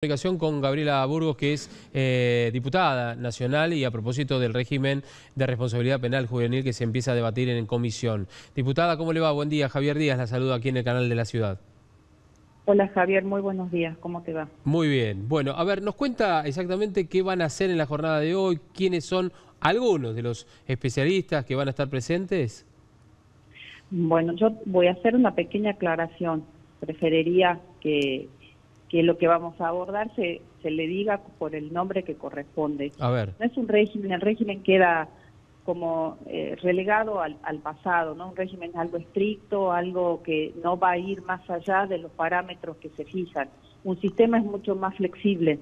Comunicación con Gabriela Burgos, que es diputada nacional, y a propósito del régimen de responsabilidad penal juvenil que se empieza a debatir en comisión. Diputada, ¿cómo le va? Buen día. Javier Díaz la saluda aquí en el canal de la ciudad. Hola Javier, muy buenos días, ¿cómo te va? Muy bien. Bueno, a ver, nos cuenta exactamente qué van a hacer en la jornada de hoy, quiénes son algunos de los especialistas que van a estar presentes. Bueno, yo voy a hacer una pequeña aclaración. Preferiría que lo que vamos a abordar se le diga por el nombre que corresponde. A ver. No es un régimen, el régimen queda como relegado al pasado, ¿no? Un régimen algo estricto, algo que no va a ir más allá de los parámetros que se fijan. Un sistema es mucho más flexible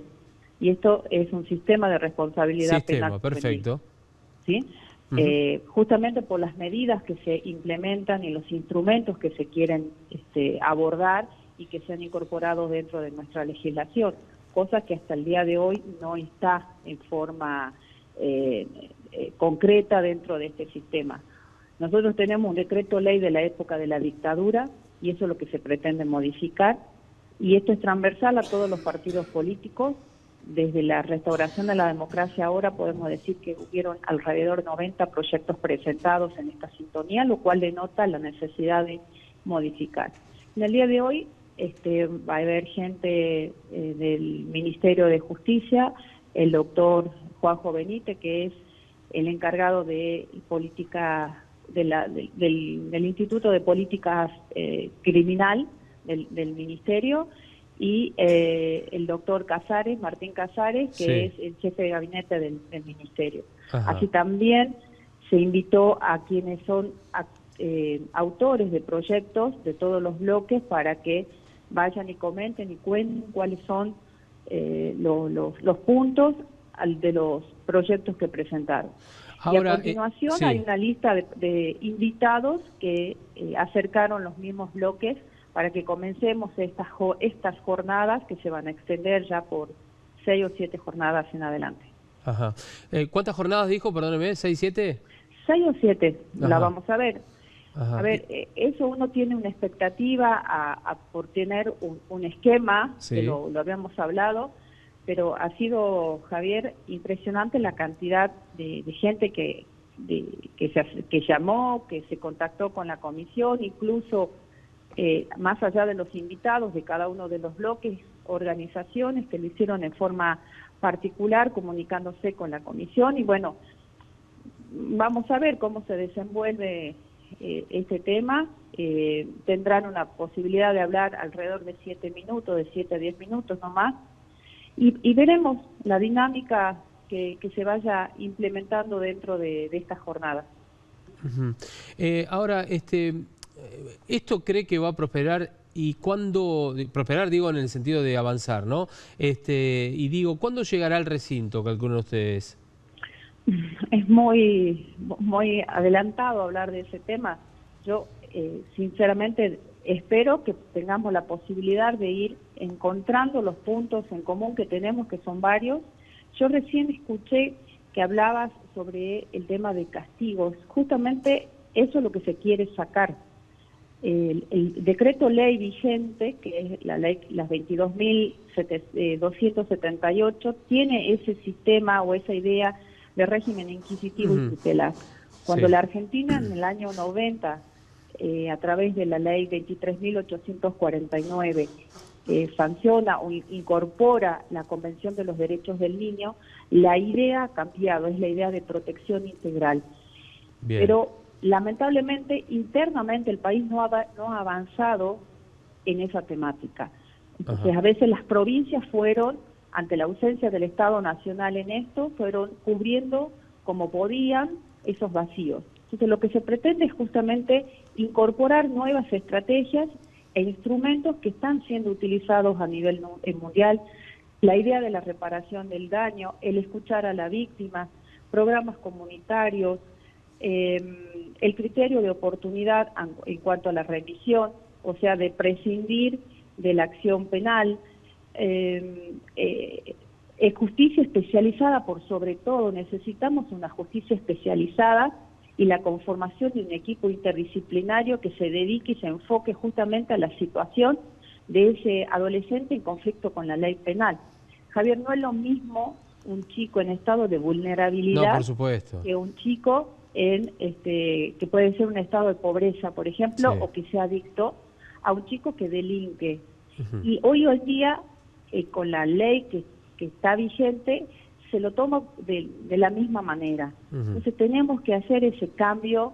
y esto es un sistema de responsabilidad penal. Perfecto. ¿Sí? Justamente por las medidas que se implementan y los instrumentos que se quieren abordar y que se han incorporado dentro de nuestra legislación, cosa que hasta el día de hoy no está en forma concreta dentro de este sistema. Nosotros tenemos un decreto ley de la época de la dictadura y eso es lo que se pretende modificar, y esto es transversal a todos los partidos políticos. Desde la restauración de la democracia ahora podemos decir que hubieron alrededor de 90 proyectos presentados en esta sintonía, lo cual denota la necesidad de modificar. En el día de hoy va a haber gente del Ministerio de Justicia, el doctor Juanjo Benítez, que es el encargado de política del Instituto de Políticas Criminal del Ministerio, y el doctor Casares, Martín Casares, que es el jefe de gabinete del Ministerio. Ajá. Así también se invitó a quienes son autores de proyectos de todos los bloques para que vayan y comenten y cuenten cuáles son los puntos de los proyectos que presentaron. Ahora, y a continuación hay una lista de invitados que acercaron los mismos bloques para que comencemos estas jornadas que se van a extender ya por 6 o 7 jornadas en adelante. Ajá. ¿Cuántas jornadas dijo? Perdóneme, ¿6, 7? 6 o 7, la vamos a ver. Ajá. A ver, eso uno tiene una expectativa por tener un esquema, que lo habíamos hablado, pero ha sido, Javier, impresionante la cantidad de gente que llamó, que se contactó con la comisión, incluso más allá de los invitados de cada uno de los bloques, organizaciones que lo hicieron en forma particular, comunicándose con la comisión. Y bueno, vamos a ver cómo se desenvuelve este tema. Tendrán una posibilidad de hablar alrededor de 7 minutos, de 7 a 10 minutos nomás, y veremos la dinámica que se vaya implementando dentro de esta jornada. Ahora, ¿esto cree que va a prosperar? ¿Y cuándo? Prosperar, digo, en el sentido de avanzar, ¿no? Y digo, ¿cuándo llegará al recinto, calculan ustedes? Es muy adelantado hablar de ese tema. Yo, sinceramente, espero que tengamos la posibilidad de ir encontrando los puntos en común que tenemos, que son varios. Yo recién escuché que hablabas sobre el tema de castigos. Justamente eso es lo que se quiere sacar. El decreto ley vigente, que es la ley, las 22.278, tiene ese sistema o esa idea de régimen inquisitivo y tutelar. Cuando la Argentina en el año 90, a través de la ley 23.849, sanciona o incorpora la Convención de los Derechos del Niño, la idea ha cambiado, es la idea de protección integral. Bien. Pero lamentablemente, internamente el país no ha avanzado en esa temática. Entonces, a veces las provincias fueron, ante la ausencia del Estado Nacional en esto, fueron cubriendo como podían esos vacíos. Entonces, lo que se pretende es justamente incorporar nuevas estrategias e instrumentos que están siendo utilizados a nivel mundial. La idea de la reparación del daño, el escuchar a la víctima, programas comunitarios, el criterio de oportunidad en cuanto a la revisión, o sea, de prescindir de la acción penal, justicia especializada por sobre todo. Necesitamos una justicia especializada y la conformación de un equipo interdisciplinario que se dedique y se enfoque justamente a la situación de ese adolescente en conflicto con la ley penal. Javier, no es lo mismo un chico en estado de vulnerabilidad, no, por supuesto, que un chico en que puede ser un estado de pobreza, por ejemplo, sí. o que sea adicto, a un chico que delinque. Ujú. Y hoy en día, con la ley que está vigente, se lo toma de la misma manera. Ujú. Entonces tenemos que hacer ese cambio.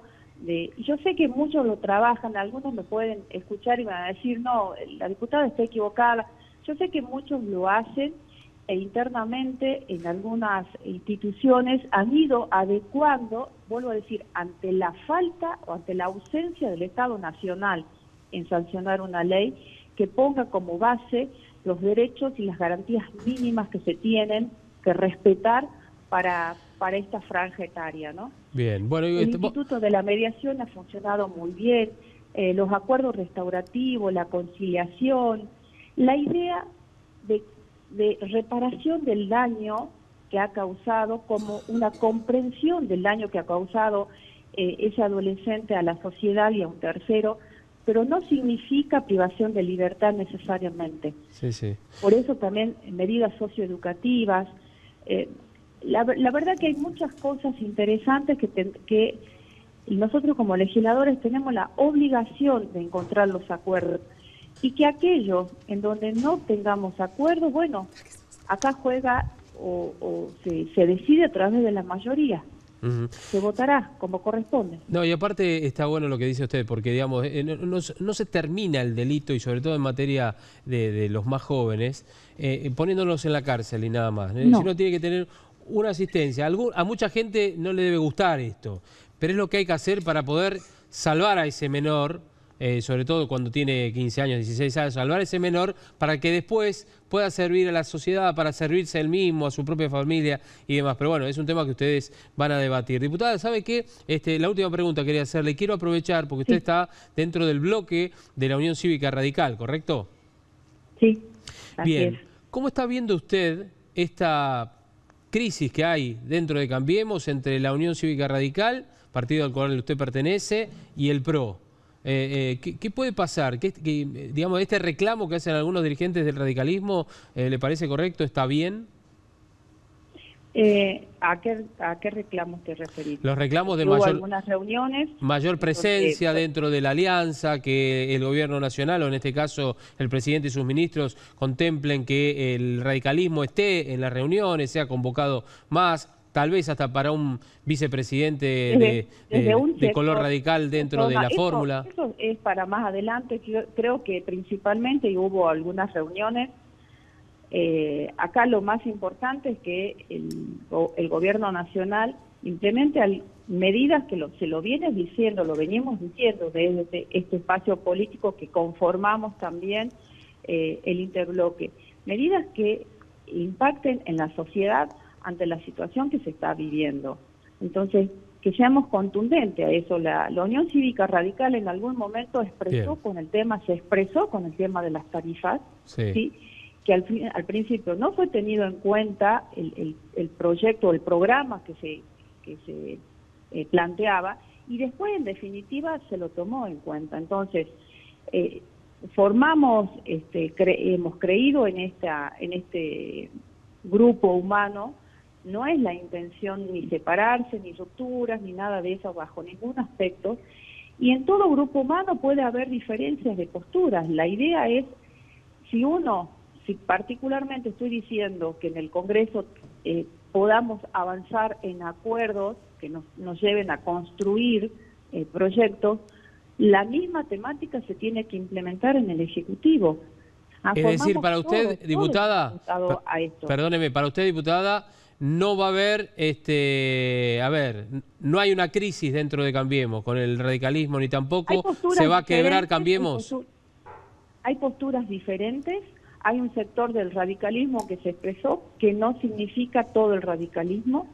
Yo sé que muchos lo trabajan, algunos me pueden escuchar y van a decir, no, la diputada está equivocada. Yo sé que muchos lo hacen, e internamente en algunas instituciones han ido adecuando, vuelvo a decir, ante la falta o ante la ausencia del Estado Nacional en sancionar una ley que ponga como base los derechos y las garantías mínimas que se tienen que respetar para esta franja etaria, ¿no? Bien, bueno, El Instituto de la Mediación ha funcionado muy bien, los acuerdos restaurativos, la conciliación, la idea de reparación del daño que ha causado, como una comprensión del daño que ha causado ese adolescente a la sociedad y a un tercero, pero no significa privación de libertad necesariamente. Sí, sí. Por eso también medidas socioeducativas. La verdad que hay muchas cosas interesantes que nosotros como legisladores tenemos la obligación de encontrar los acuerdos, y que aquellos en donde no tengamos acuerdos, bueno, acá juega o se decide a través de la mayoría. Ujú. Se votará como corresponde. No, y aparte está bueno lo que dice usted, porque digamos, no se termina el delito, y sobre todo en materia de los más jóvenes, poniéndolos en la cárcel y nada más. No. Sino tiene que tener una asistencia. A mucha gente no le debe gustar esto, pero es lo que hay que hacer para poder salvar a ese menor, sobre todo cuando tiene 15 años, 16 años, salvar a ese menor para que después pueda servir a la sociedad, para servirse él mismo, a su propia familia y demás. Pero bueno, es un tema que ustedes van a debatir. Diputada, ¿sabe qué? La última pregunta quería hacerle. Quiero aprovechar, porque usted está dentro del bloque de la Unión Cívica Radical, ¿correcto? Sí, así Bien. es. ¿Cómo está viendo usted esta crisis que hay dentro de Cambiemos entre la Unión Cívica Radical, partido al cual usted pertenece, y el PRO? ¿Qué puede pasar? Digamos, este reclamo que hacen algunos dirigentes del radicalismo, ¿le parece correcto? ¿Está bien? ¿A qué reclamos te referís? Los reclamos de Hubo algunas reuniones mayor presencia donde, dentro de la alianza, que el gobierno nacional, o en este caso el presidente y sus ministros, contemplen que el radicalismo esté en las reuniones, sea convocado más, tal vez hasta para un vicepresidente de color radical dentro de la fórmula. Eso es para más adelante. Creo que principalmente, y hubo algunas reuniones, acá lo más importante es que el gobierno nacional implemente medidas que se lo viene diciendo, lo venimos diciendo desde este espacio político que conformamos también el interbloque. Medidas que impacten en la sociedad ante la situación que se está viviendo. Entonces, que seamos contundentes a eso. La Unión Cívica Radical en algún momento se expresó con el tema de las tarifas, ¿sí? Que al principio no fue tenido en cuenta el proyecto, el programa que se planteaba, y después en definitiva se lo tomó en cuenta. Entonces, hemos creído en este grupo humano. No es la intención ni separarse, ni rupturas, ni nada de eso bajo ningún aspecto. Y en todo grupo humano puede haber diferencias de posturas. La idea es, si particularmente estoy diciendo que en el Congreso podamos avanzar en acuerdos que nos lleven a construir proyectos, la misma temática se tiene que implementar en el Ejecutivo. Es decir, para usted, diputada, perdóneme, para usted, diputada, no va a haber, no hay una crisis dentro de Cambiemos con el radicalismo, ni tampoco se va a quebrar Cambiemos. Hay posturas diferentes, hay un sector del radicalismo que se expresó, que no significa todo el radicalismo,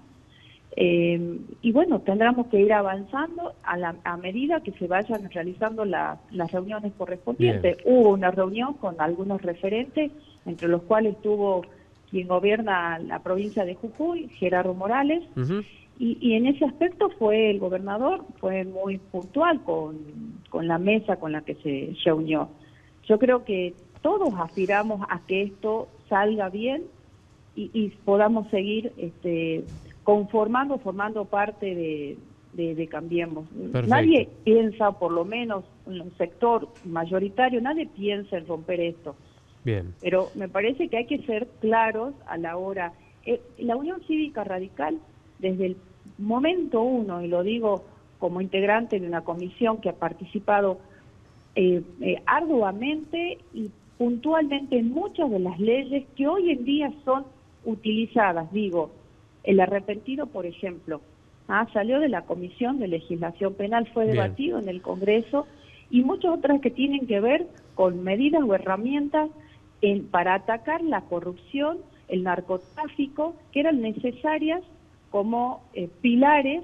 y bueno, tendremos que ir avanzando a medida que se vayan realizando las reuniones correspondientes. Bien. Hubo una reunión con algunos referentes, entre los cuales estuvo quien gobierna la provincia de Jujuy, Gerardo Morales, y en ese aspecto el gobernador fue muy puntual con la mesa con la que se reunió. Yo creo que todos aspiramos a que esto salga bien y podamos seguir formando parte de Cambiemos. Perfecto. Nadie piensa, por lo menos en un sector mayoritario, nadie piensa en romper esto. Bien. Pero me parece que hay que ser claros a la hora. La Unión Cívica Radical, desde el momento uno, y lo digo como integrante de una comisión que ha participado arduamente y puntualmente en muchas de las leyes que hoy en día son utilizadas, digo, el arrepentido, por ejemplo, salió de la Comisión de Legislación Penal, fue debatido en el Congreso, y muchas otras que tienen que ver con medidas o herramientas para atacar la corrupción, el narcotráfico, que eran necesarias como pilares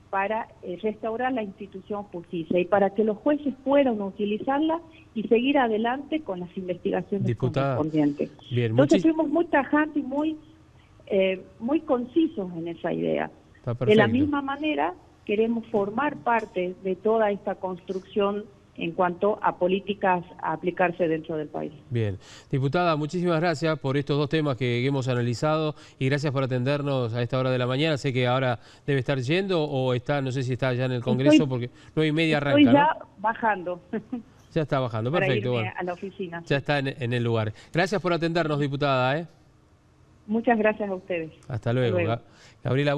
para restaurar la institución justicia y para que los jueces puedan utilizarla y seguir adelante con las investigaciones correspondientes. Bien, entonces fuimos muy tajantes y muy concisos en esa idea. De la misma manera queremos formar parte de toda esta construcción en cuanto a políticas a aplicarse dentro del país. Bien. Diputada, muchísimas gracias por estos dos temas que hemos analizado y gracias por atendernos a esta hora de la mañana. Sé que ahora debe estar yendo o está, no sé si está ya en el Congreso, porque 9:30 arranca, Estoy ya ¿no? bajando. Ya está bajando, perfecto. Para irme a la oficina. Ya está en el lugar. Gracias por atendernos, diputada. Muchas gracias a ustedes. Hasta luego. Gabriela.